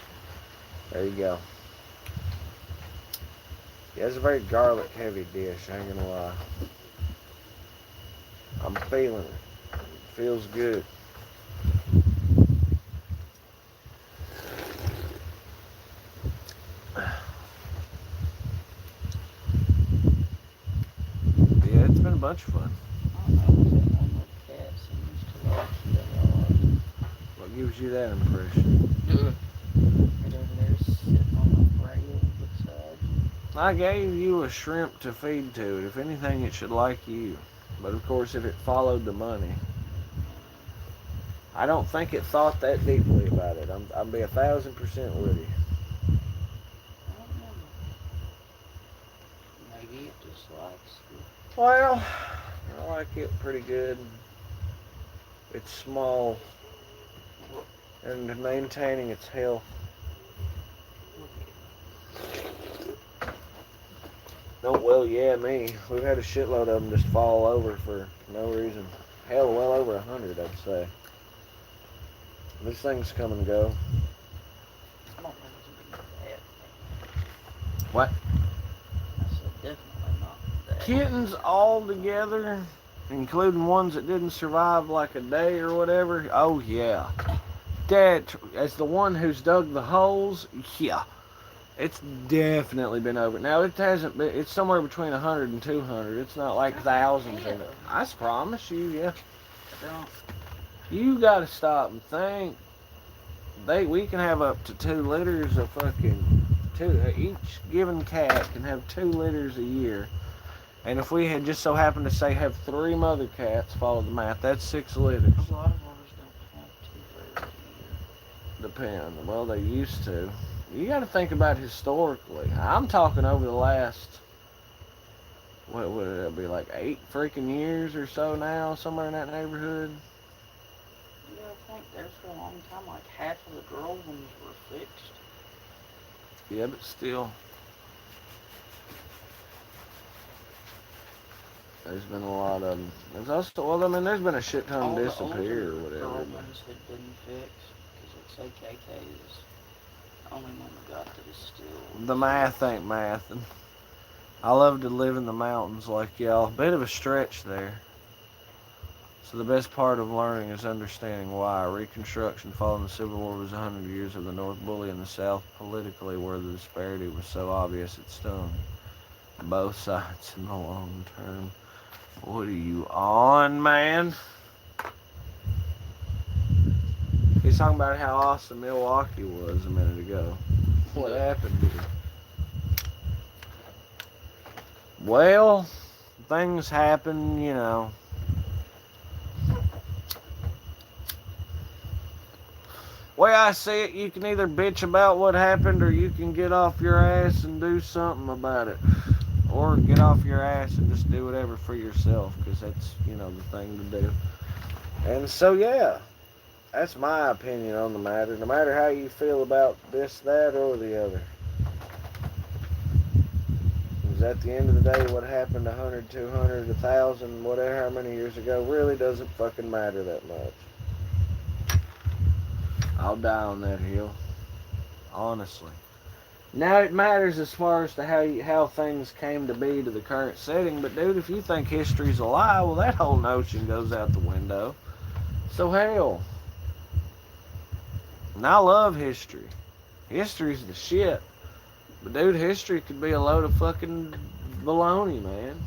There you go. Yeah, it's a very garlic heavy dish, I ain't gonna lie. I'm feeling it. It feels good. Yeah, it's been a bunch of fun. What gives you that impression? I gave you a shrimp to feed to it. If anything, it should like you. But of course, if it followed the money, I don't think it thought that deeply about it. I'll be 1,000% with you. Maybe it just likes it. Well, I like it pretty good. It's small and maintaining its health. No, well, yeah, me. We've had a shitload of them just fall over for no reason. Hell, well over 100, I'd say. These things come and go. I don't think it's been that. What? I said definitely not that. Kittens all together, including ones that didn't survive like a day or whatever. Oh yeah, that as the one who's dug the holes, yeah, it's definitely been over. Now it hasn't been. It's somewhere between 100 and 200. It's not like thousands. I promise you, yeah. You gotta stop and think. We can have up to 2 litters of fucking each given cat can have 2 litters a year. And if we had just so happened to say have 3 mother cats, follow the math, that's 6 litters. A lot of ours don't have 2 litters a year. Depend. Well, they used to. You got to think about historically. I'm talking over the last, what would it be, like 8 freaking years or so now, somewhere in that neighborhood. Yeah, I think there's for a long time, like half of the girl ones were fixed. Yeah, but still. There's been a lot of them. There's also, well, I mean, there's been a shit ton disappear or whatever. All the ones had been fixed, because it's AKK is the only one we got that is still... The math ain't mathin'. I love to live in the mountains like y'all. Bit of a stretch there. So the best part of learning is understanding why. Reconstruction following the Civil War was 100 years of the North bully in the South politically, where the disparity was so obvious it stung both sides in the long term. What are you on, man? He's talking about how awesome Milwaukee was a minute ago. What happened here? Well, things happen, you know. Way I see it, you can either bitch about what happened or you can get off your ass and do something about it. Or get off your ass and just do whatever for yourself, because that's, you know, the thing to do. And so, yeah, that's my opinion on the matter, no matter how you feel about this, that, or the other. Because at the end of the day, what happened 100, 200, 1,000, whatever, how many years ago, really doesn't fucking matter that much. I'll die on that hill. Honestly. Now it matters as far as to how things came to be to the current setting, but dude, if you think history's a lie, well, that whole notion goes out the window. So hell. And I love history. History's the shit. But dude, history could be a load of fucking baloney, man.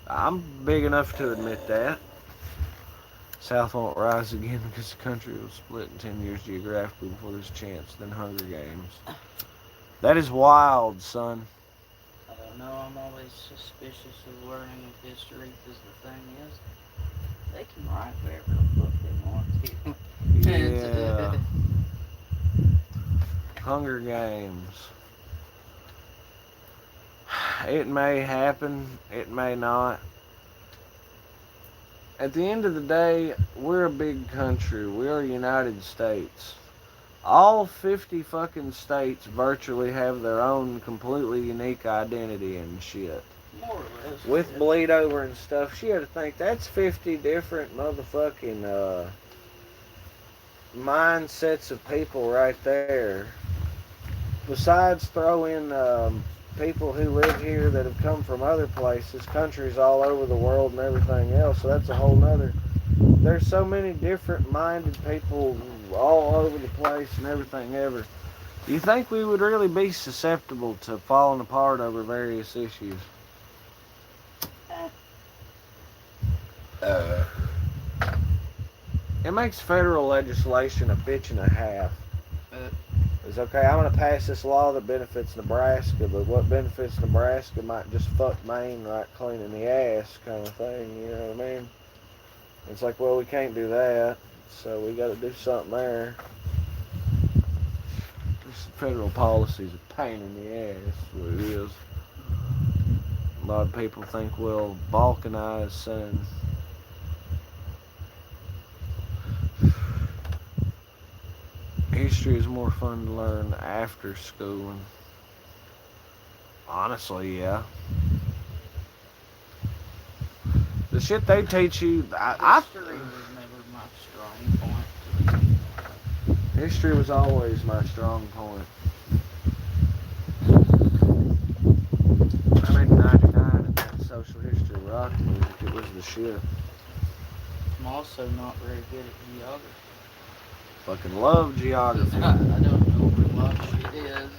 I'm big enough to admit that. South won't rise again because the country was split in 10 years geographically before there's a chance, then Hunger Games. That is wild, son. I don't know, I'm always suspicious of learning of history, because the thing is, they can write whatever the fuck they want to. Yeah. Hunger Games. It may happen, it may not. At the end of the day, we're a big country. We are United States. All 50 fucking states virtually have their own completely unique identity and shit. More or less. With bleed over and stuff, she had to think that's 50 different motherfucking mindsets of people right there. Besides throw in people who live here that have come from other places, countries all over the world and everything else, so that's a whole nother. There's so many different minded people all over the place and everything ever. Do you think we would really be susceptible to falling apart over various issues? It makes federal legislation a bitch and a half. It's okay, I'm going to pass this law that benefits Nebraska, but what benefits Nebraska might just fuck Maine right clean in the ass kind of thing, you know what I mean? It's like, well, we can't do that, so we got to do something there. This federal policy is a pain in the ass, is what it is. A lot of people think we'll balkanize soon. History is more fun to learn after schooling. Honestly, yeah. The shit they teach you, History was never my strong point. History was always my strong point. I made 99 in that social history rock music. It was the shit. I'm also not very good at geography. Fucking love geography. I don't know what much it is.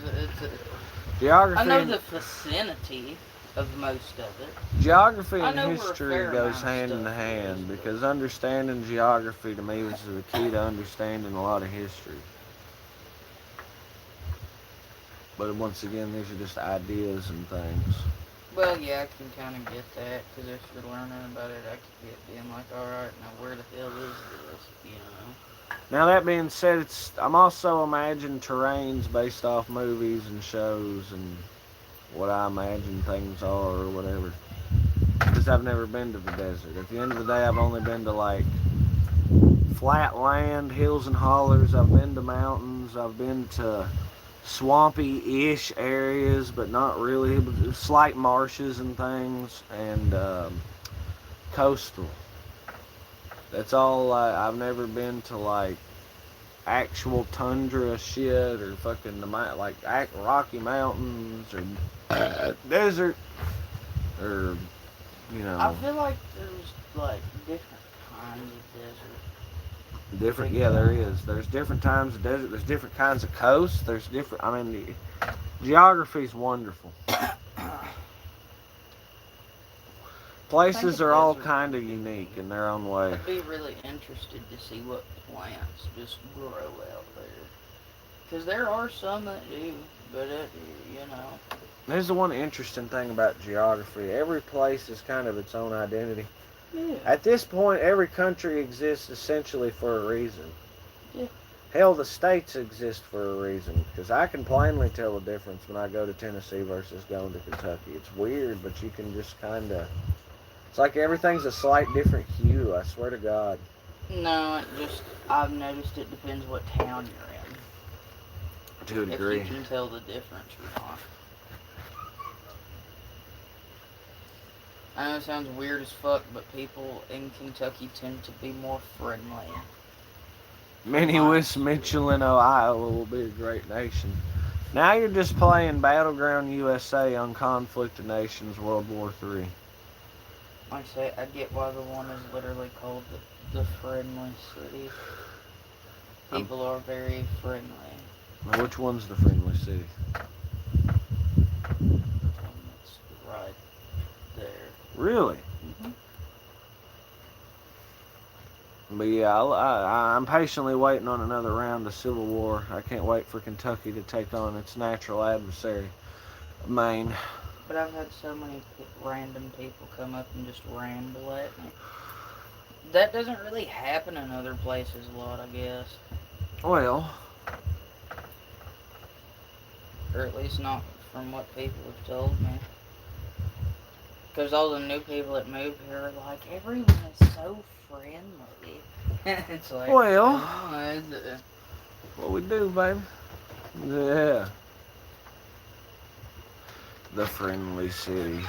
Geography. I know the vicinity of most of it. Geography I and know where a history fair goes amount of hand in stuff hand is, but- because understanding geography to me was the key to understanding a lot of history. But once again, these are just ideas and things. Well, yeah, I can kind of get that, because if you're learning about it, I could get being like, alright, now where the hell is this, you know? Now that being said, I'm also imagining terrains based off movies and shows and what I imagine things are or whatever. Because I've never been to the desert. At the end of the day, I've only been to like flat land, hills and hollers. I've been to mountains. I've been to swampy-ish areas, but not really. Slight marshes and things, and coastal. That's all. I've never been to like actual tundra shit or fucking like Rocky Mountains or desert or I feel like there's, like, different kinds of desert. different. Yeah, there is. There's different times of desert. There's different kinds of coasts. There's different. I mean, geography's wonderful. Places are all kind of unique in their own way. I'd be really interested to see what plants just grow out there. Because there are some that do, but you know. There's the one interesting thing about geography. Every place is kind of its own identity. Yeah. At this point, every country exists essentially for a reason. Yeah. Hell, the states exist for a reason. Because I can plainly tell the difference when I go to Tennessee versus going to Kentucky. It's weird, but you can just kind of... It's like everything's a slight different hue, I swear to God. No, I've noticed it depends what town you're in. To a degree. If you can tell the difference or not. I know it sounds weird as fuck, but people in Kentucky tend to be more friendly. Minnie West Mitchell in Ohio will be a great nation. Now you're just playing Battleground USA on Conflict of Nations World War III. Like I say, I get why the one is literally called the friendly city. People are very friendly. Now, which one's the friendly city? The one that's right there. Really? Mm-hmm. But yeah, I'm patiently waiting on another round of Civil War. I can't wait for Kentucky to take on its natural adversary, Maine. But I've had so many random people come up and just ramble at me. That doesn't really happen in other places a lot, I guess. Well, or at least not from what people have told me. Because all the new people that move here are like, everyone is so friendly. It's like, well, oh, what we do, baby? Yeah. The friendly city.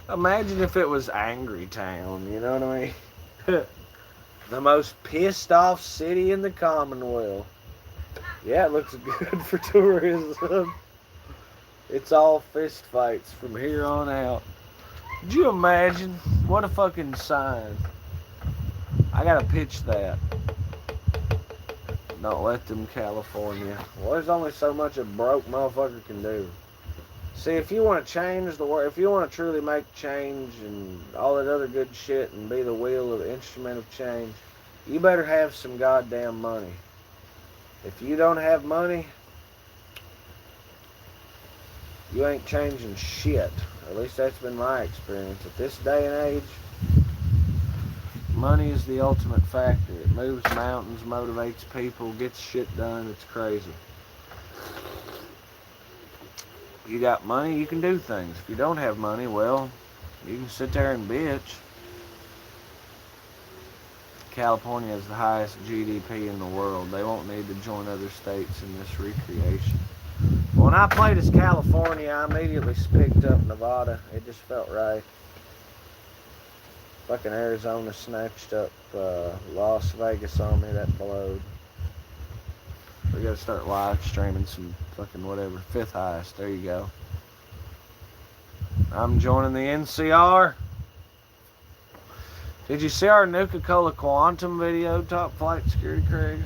Imagine if it was Angry Town, you know what I mean? The most pissed off city in the Commonwealth. Yeah, it looks good for tourism. It's all fist fights from here on out. Could you imagine? What a fucking sign. I gotta pitch that. Don't let them California. Well, there's only so much a broke motherfucker can do. See, if you want to change the world, if you want to truly make change and all that other good shit and be the wheel of the instrument of change, you better have some goddamn money. If you don't have money, you ain't changing shit. At least that's been my experience. At this day and age, money is the ultimate factor. It moves mountains, motivates people, gets shit done. It's crazy. You got money, you can do things. If you don't have money, well, you can sit there and bitch. California has the highest GDP in the world. They won't need to join other states in this recreation. When I played as California, I immediately picked up Nevada. It just felt right. Fucking Arizona snatched up Las Vegas on me. That blowed. We gotta start live streaming some fucking whatever. Fifth highest. There you go. I'm joining the NCR. Did you see our Nuka-Cola Quantum video, Top Flight Security Craig?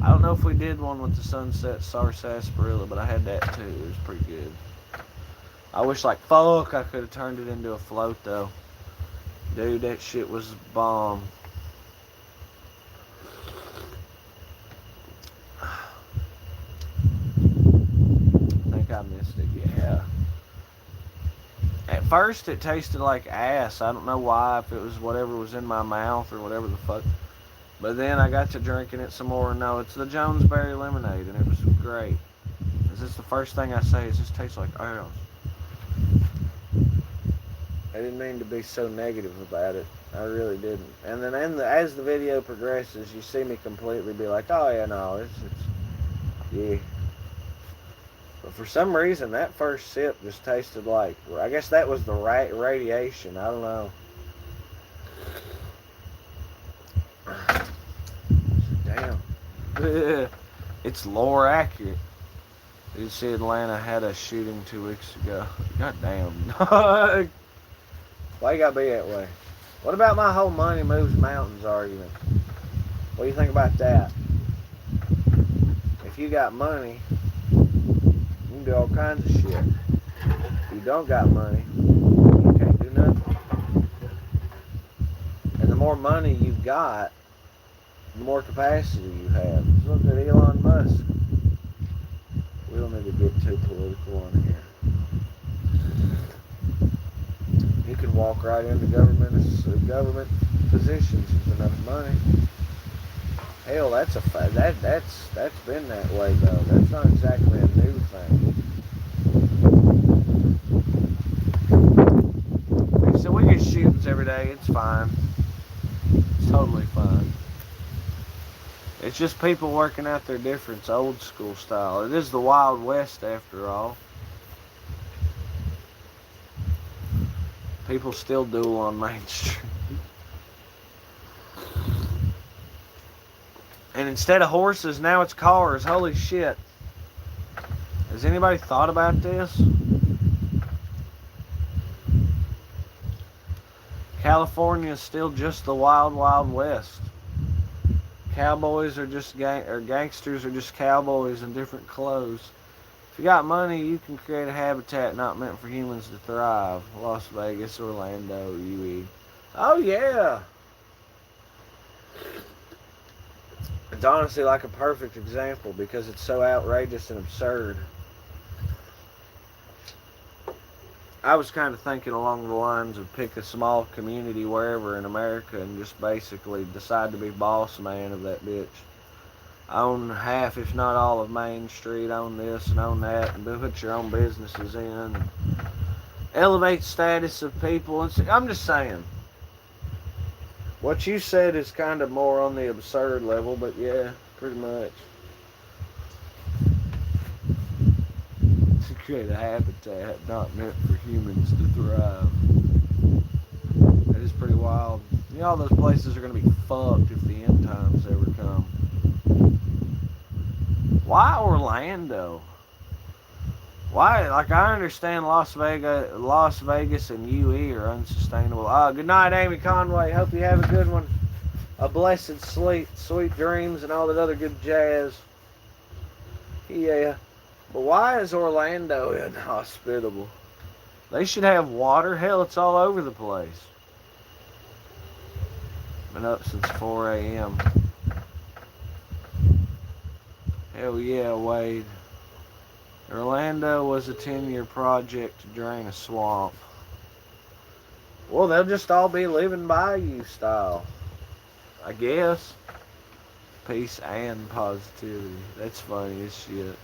I don't know if we did one with the Sunset Sarsaparilla, but I had that too. It was pretty good. I wish like fuck I could have turned it into a float though. Dude, that shit was bomb. I think I missed it, yeah. At first it tasted like ass. I don't know why, if it was whatever was in my mouth or whatever the fuck. But then I got to drinking it some more. No, it's the Jonesberry lemonade, and it was great. Is this the first thing I say? It just tastes like ass. I didn't mean to be so negative about it. I really didn't. And then as the video progresses, you see me completely be like, oh yeah, no, it's yeah. But for some reason, that first sip just tasted like, I guess that was the radiation. I don't know. Damn. It's lore accurate. Did you see Atlanta had a shooting 2 weeks ago? God damn. Why you gotta be that way? What about my whole money moves mountains argument? What do you think about that? If you got money, you can do all kinds of shit. If you don't got money, you can't do nothing. And the more money you've got, the more capacity you have. Just look at Elon Musk. We don't need to get too political on here. You can walk right into government positions with enough money. Hell, that's been that way though. That's not exactly a new thing. So we get shootings every day. It's fine. It's totally fine. It's just people working out their difference, old school style. It is the Wild West after all. People still duel on Main Street. And instead of horses, now it's cars. Holy shit. Has anybody thought about this? California is still just the wild, wild west. Cowboys are just gangsters are just cowboys in different clothes. If you got money, you can create a habitat not meant for humans to thrive. Las Vegas, Orlando, UE. Oh yeah. It's honestly like a perfect example because it's so outrageous and absurd. I was kind of thinking along the lines of pick a small community wherever in America and just basically decide to be boss man of that bitch. Own half, if not all, of Main Street, own this and own that, and put your own businesses in. And elevate status of people. I'm just saying. What you said is kind of more on the absurd level, but yeah, pretty much. To create a habitat not meant for humans to thrive. That is pretty wild. You know, all those places are going to be fucked if the end times ever come. Why Orlando? Why? Like, I understand Las Vegas and UE are unsustainable. Good night, Amy Conway. Hope you have a good one. A blessed sleep, sweet dreams, and all that other good jazz. Yeah. But why is Orlando inhospitable? They should have water. Hell, it's all over the place. Been up since 4 a.m. Hell yeah, Wade. Orlando was a 10-year project to drain a swamp. Well, they'll just all be living bayou style, I guess. Peace and positivity. That's funny as shit.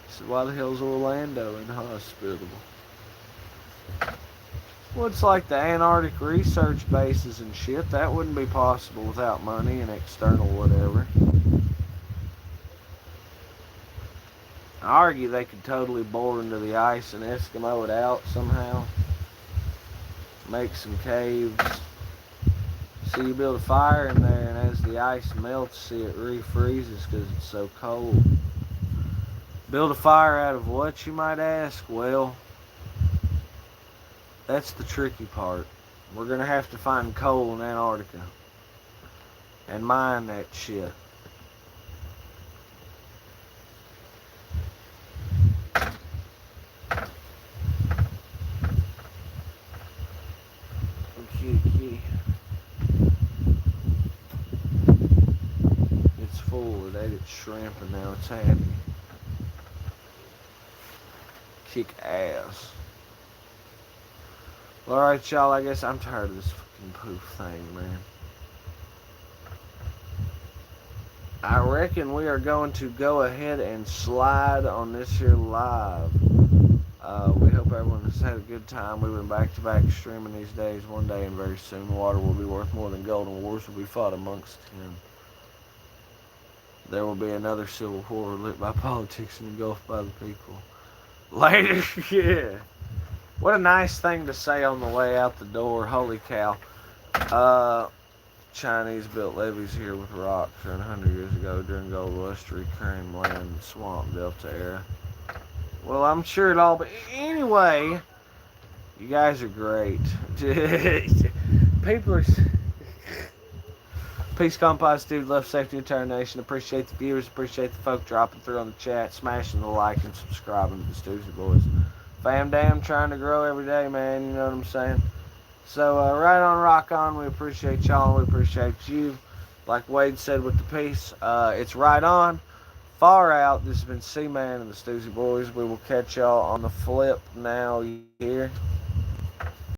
So why the hell's Orlando inhospitable? Well, it's like the Antarctic research bases and shit. That wouldn't be possible without money and external whatever. I argue they could totally bore into the ice and Eskimo it out somehow. Make some caves. So you build a fire in there, and as the ice melts, see it refreezes because it's so cold. Build a fire out of what, you might ask? Well, that's the tricky part. We're gonna have to find coal in Antarctica and mine that shit. Okay. It's full. It ate its shrimp and now it's happy. Kick ass. Well, alright, y'all. I guess I'm tired of this fucking poof thing, man. I reckon we are going to go ahead and slide on this here live. We hope everyone has had a good time. We've been back to back streaming these days. One day and very soon, water will be worth more than gold, and wars will be fought amongst him. There will be another civil war lit by politics and engulfed by the people. Later, yeah. What a nice thing to say on the way out the door. Holy cow. Chinese built levees here with rocks around 100 years ago during gold rush to reclaim land, swamp, delta era. Well, I'm sure it all, but anyway, you guys are great. People are. Peace, calm, positivity, love, safety, entire nation. Appreciate the viewers, appreciate the folk dropping through on the chat, smashing the like and subscribing to the Stussy Boys. Fam damn trying to grow every day, man, you know what I'm saying? So, right on, rock on. We appreciate y'all and we appreciate you. Like Wade said with the piece, it's right on, far out. This has been C-Man and the Stussy Boys. We will catch y'all on the flip now here.